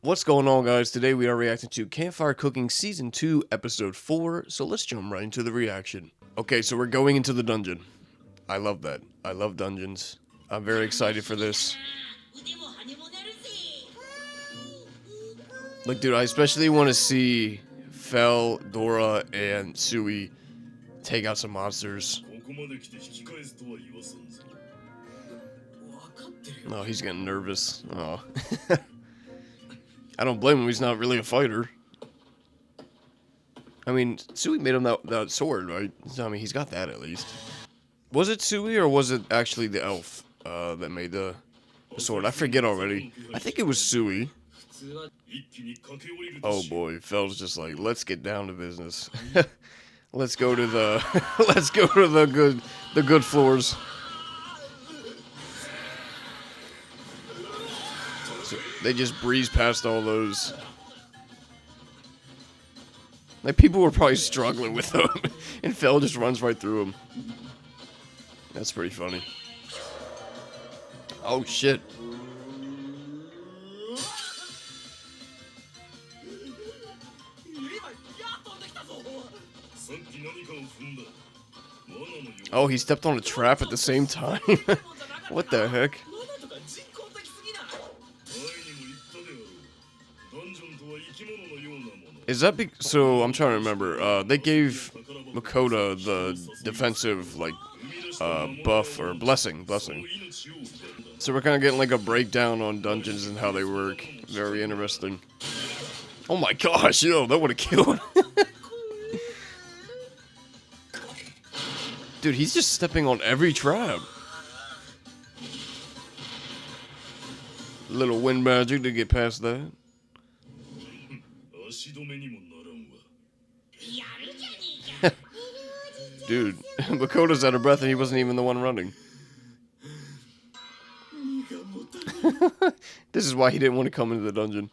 What's going on, guys? Today we are reacting to Campfire Cooking Season 2, Episode 4, so let's jump right into the reaction. Okay, so we're going into the dungeon. I love that. I love dungeons. I'm very excited for this. Like, dude, I especially want to see Fel, Dora, and Sui take out some monsters. Oh, he's getting nervous. Oh. I don't blame him, he's not really a fighter. I mean, Sui made him that sword, right? So, I mean, he's got that at least. Was it Sui or was it actually the elf that made the sword? I forget already. I think it was Sui. Oh boy, Fel's just like, let's get down to business. Let's go to the let's go to the good floors. So they just breeze past all those. Like, people were probably struggling with them, and Fel just runs right through them. That's pretty funny. Oh shit. Oh, he stepped on a trap at the same time? What the heck? Is that so? I'm trying to remember. They gave Makoto the defensive, like, buff or blessing. So we're kind of getting like a breakdown on dungeons and how they work. Very interesting. Oh my gosh, yo, that would have killed. Dude, he's just stepping on every trap. Little wind magic to get past that. Dude, Makoto's out of breath and he wasn't even the one running. This is why he didn't want to come into the dungeon.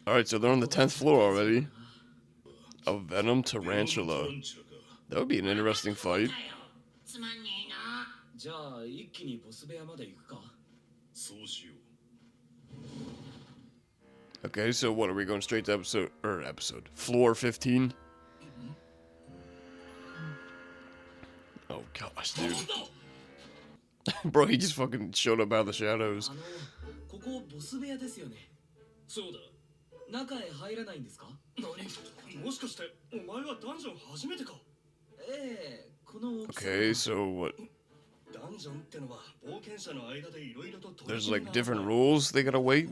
Alright, so they're on the 10th floor already. A Venom Tarantula. That would be an interesting fight. Okay, so what, are we going straight to floor 15? Oh gosh, dude. Bro, he just fucking showed up out of the shadows. Okay, so what? There's like different rules they gotta wait?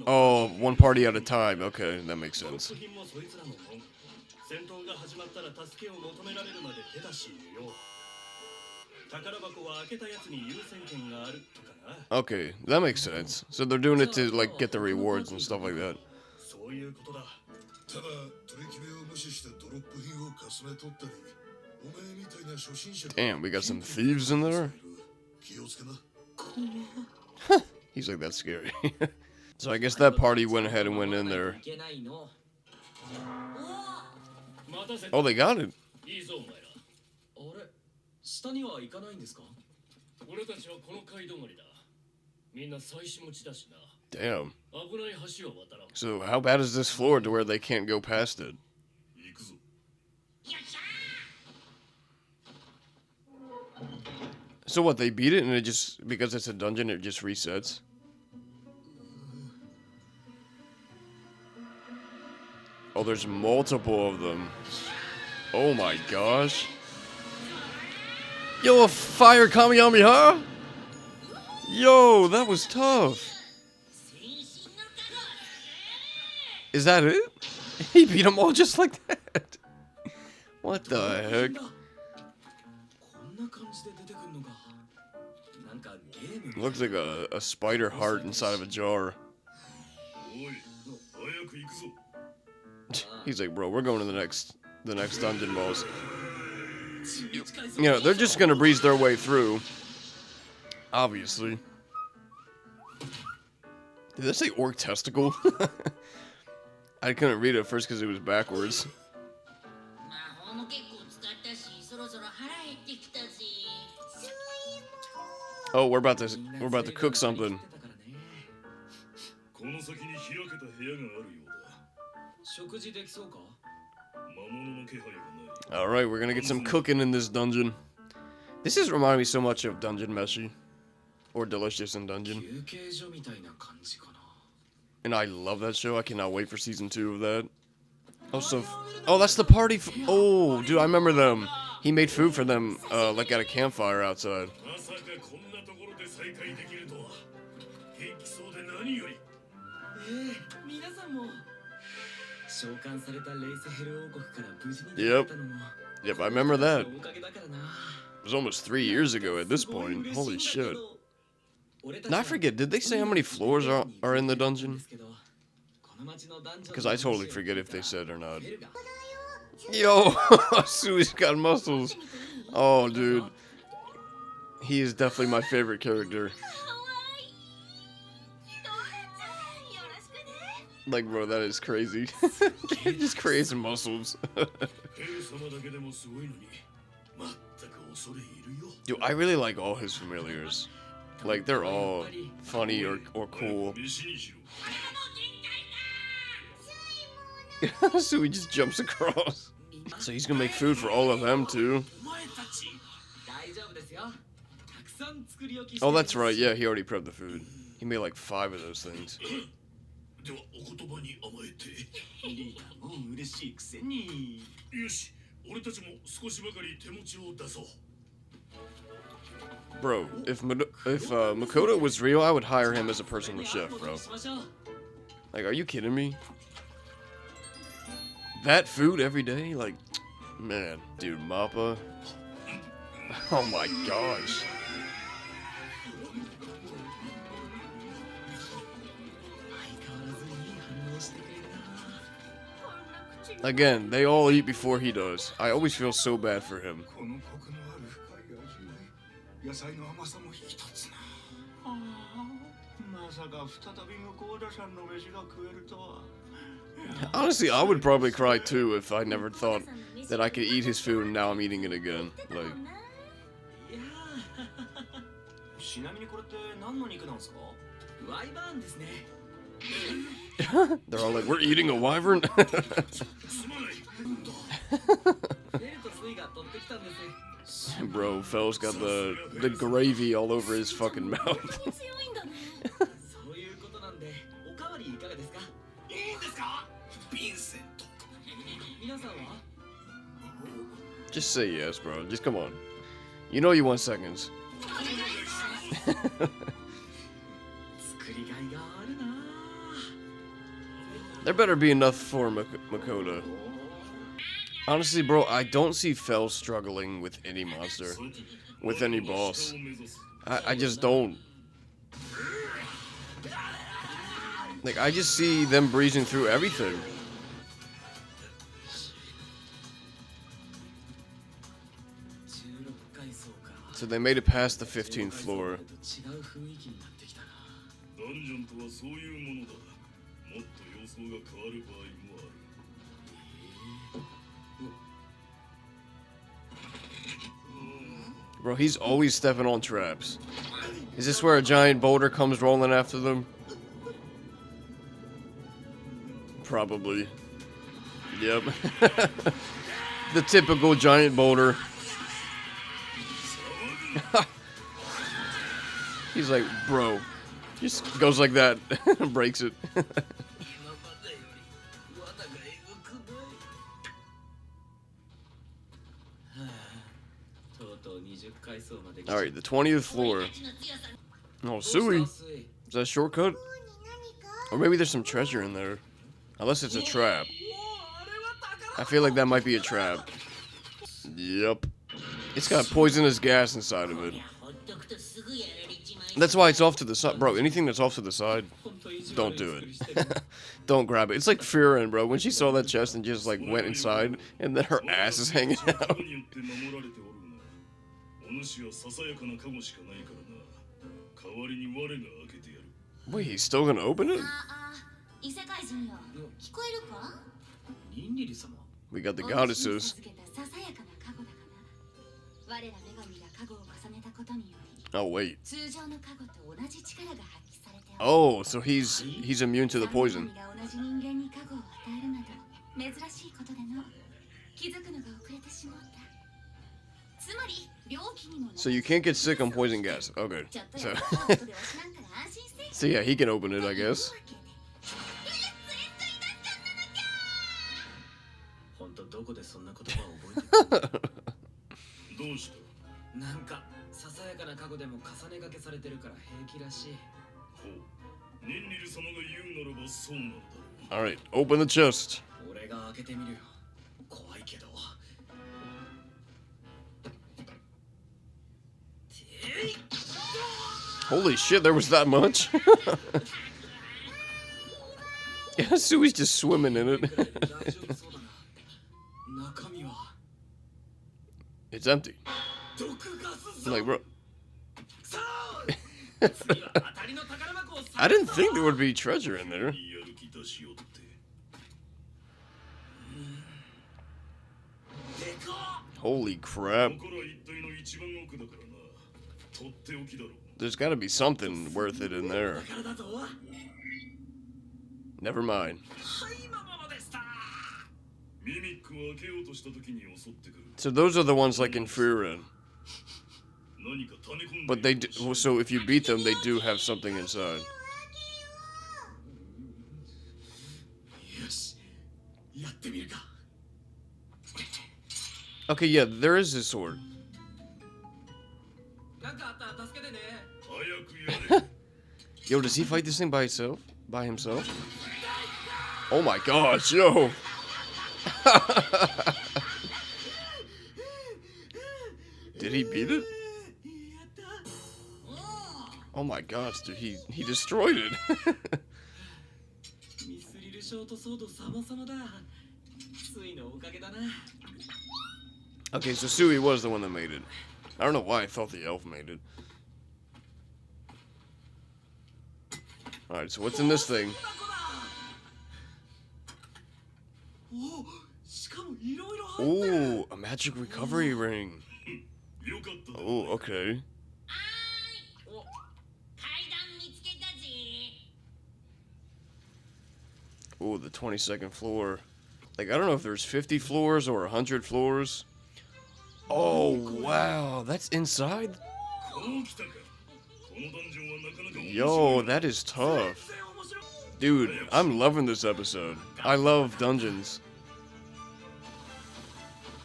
Oh, one party at a time. Okay, that makes sense. Okay, that makes sense. So they're doing it to, like, get the rewards and stuff like that. Damn, we got some thieves in there? He's like, that's scary. So I guess that party went ahead and went in there. Oh, they got it. Damn. So how bad is this floor to where they can't go past it? So what, they beat it and it just, because it's a dungeon, it just resets? Oh, there's multiple of them. Oh my gosh. Yo, a fire Kamehameha? Yo, that was tough. Is that it? He beat them all just like that. What the heck? Looks like a spider heart inside of a jar. He's like, bro, we're going to the next dungeon boss. You know, they're just gonna breeze their way through. Obviously. Did they say orc testicle? I couldn't read it at first because it was backwards. Oh, we're about to cook something. All right, we're gonna get some cooking in this dungeon. This is reminding me so much of Dungeon Meshi, or Delicious in Dungeon. And I love that show. I cannot wait for season 2 of that. Also, oh, that's the party. Oh, dude, I remember them. He made food for them, like at a campfire outside. Yep. Yep, I remember that. It was almost 3 years ago at this point. Holy shit. Now I forget, did they say how many floors are in the dungeon? Because I totally forget if they said or not. Yo, Sui's got muscles. Oh, dude. He is definitely my favorite character. Like, bro, that is crazy. He just creates muscles. Dude, I really like all his familiars. Like, they're all funny or cool. So he just jumps across. So he's gonna make food for all of them, too. Oh, that's right. Yeah, he already prepped the food. He made like 5 of those things. Bro, if Makoto was real, I would hire him as a personal chef, bro. Like, are you kidding me? That food every day? Like, man, dude, Mappa. Oh my gosh. Again, they all eat before he does. I always feel so bad for him. Honestly, I would probably cry too if I never thought that I could eat his food and now I'm eating it again. Like... They're all like, we're eating a wyvern? Bro, Fel's got the gravy all over his fucking mouth. Just say yes, bro. Just come on. You know you want seconds. There better be enough for Makoto. Honestly, bro, I don't see Fel struggling with any monster. With any boss. I just don't. Like, I just see them breezing through everything. So they made it past the 15th floor. Bro, he's always stepping on traps. Is this where a giant boulder comes rolling after them? Probably. Yep. The typical giant boulder. He's like, bro. Just goes like that. Breaks it. Alright, the 20th floor. Oh, Sui. Is that a shortcut? Or maybe there's some treasure in there. Unless it's a trap. I feel like that might be a trap. Yep. It's got poisonous gas inside of it. That's why it's off to the side. Bro, anything that's off to the side, don't do it. Don't grab it. It's like Firin, bro. When she saw that chest and just like went inside, and then her ass is hanging out. Wait, he's still gonna open it? We got the goddesses. Oh wait. Oh, so he's immune to the poison. So you can't get sick on poison gas. Okay. So, so yeah, he can open it, I guess. Alright, open the chest. Holy shit, there was that much? Yeah, Sui's just swimming in it. It's empty. I'm like, bro. I didn't think there would be treasure in there. Holy crap. There's gotta be something worth it in there. Never mind. So those are the ones like in CAMPFIRE. But they do, so if you beat them, they do have something inside. Okay, yeah, there is a sword. Yo, does he fight this thing by himself? By himself? Oh my gosh, yo! Did he beat it? Oh my gosh, dude, he destroyed it. Okay, so Sui was the one that made it. I don't know why I thought the elf made it. Alright, so what's in this thing? Ooh, a magic recovery ring. Oh, okay. Ooh, the 22nd floor. Like, I don't know if there's 50 floors or 100 floors. Oh, wow, that's inside? Yo, that is tough. Dude, I'm loving this episode. I love dungeons.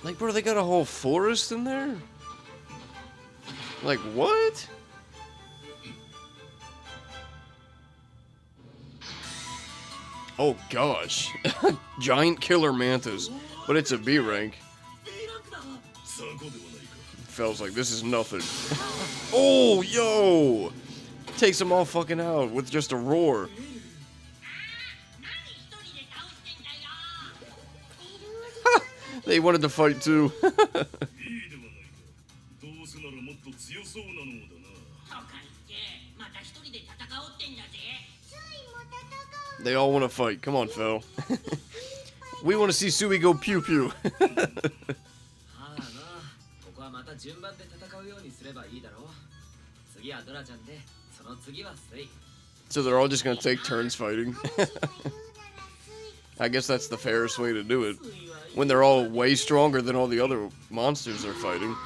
Like, bro, they got a whole forest in there? Like, what? Oh, gosh. Giant killer mantis. But it's a B rank. Feels like this is nothing. Oh, yo! Takes them all fucking out with just a roar. They wanted to fight too. They all want to fight. Come on, Phil. We want to see Sui go pew pew. So they're all just gonna take turns fighting. I guess that's the fairest way to do it. When they're all way stronger than all the other monsters they're fighting.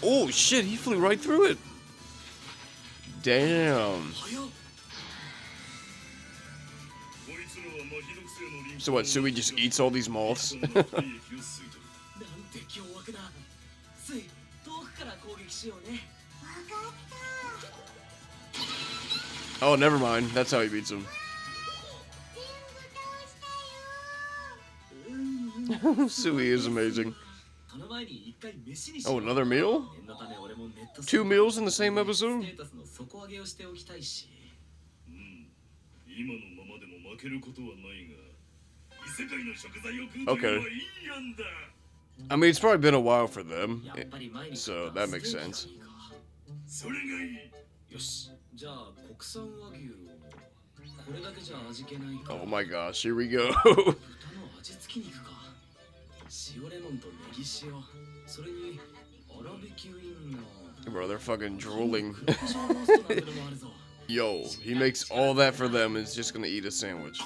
Oh shit, he flew right through it. Damn. So what, Sui just eats all these moths? Oh, never mind. That's how he beats him. Sui is amazing. Oh, another meal? 2 meals in the same episode? Okay. I mean, it's probably been a while for them, so that makes sense. Oh my gosh, here we go. Bro, they're fucking drooling. Yo, he makes all that for them and is just gonna eat a sandwich.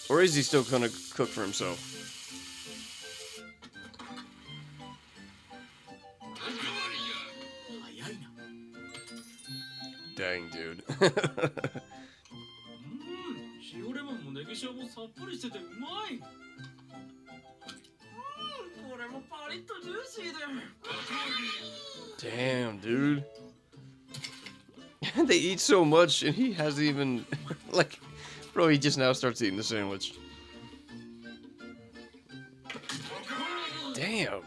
Or is he still gonna cook for himself? Dang, dude. Damn, dude. They eat so much and he hasn't even like, bro, he just now starts eating the sandwich. Damn.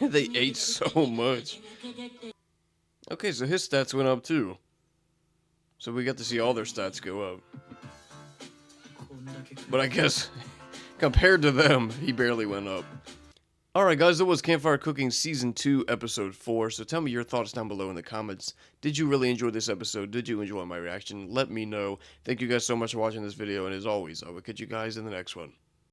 They ate so much. Okay, so his stats went up too. So we got to see all their stats go up. But I guess, compared to them, he barely went up. Alright guys, that was Campfire Cooking Season 2, Episode 4. So tell me your thoughts down below in the comments. Did you really enjoy this episode? Did you enjoy my reaction? Let me know. Thank you guys so much for watching this video, and as always, I will catch you guys in the next one.